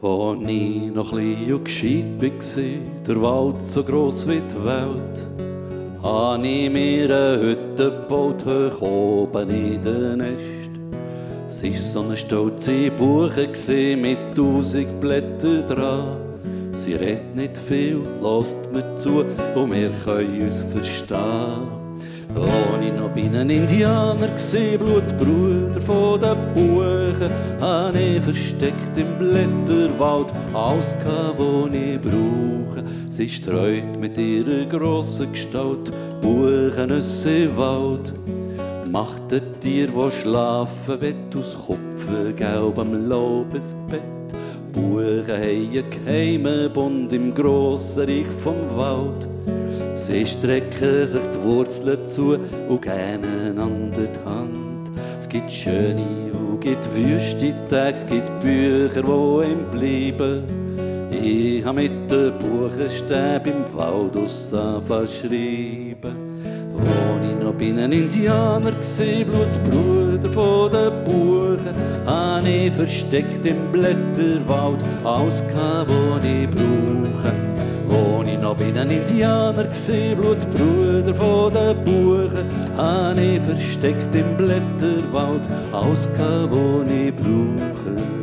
Als ich noch klein und gescheit war, der Wald so gross wie die Welt, habe ich mir eine Hütte gebaut, hoch oben in den Nest. Es war so eine stolze Buche mit 1000 Blättern dran. Sie redet nicht viel, lässt mir zu und wir können uns verstehen. Als ich noch bei einem Indianer war, Blutsbruder von den Buchen, habe ich versteckt im Blätterwald alles gehabt, was ich brauche. Sie streut mit ihrer grossen Gestalt Buchennüsse im Wald. Macht ein Tier, das schlafen will, aus kopfgelbem Lobesbett. Buchen haben einen geheimen Bund im grossen Reich vom Wald. Sie strecken sich die Wurzeln zu und geben einander die Hand. Es gibt schöne und gibt wüste Tage, es gibt Bücher, die ihm bleiben. Ich habe mit den Buchenstäben im Wald schreiben. Als ich noch bei einem Indianer war, Blutsbruder von den Buchen, habe ich versteckt im Blätterwald alles gehabt, was ich brauche. Als ich noch bei einem Indianer war, Blutsbruder von den Buchen, habe ich versteckt im Blätterwald alles gehabt, was ich brauche.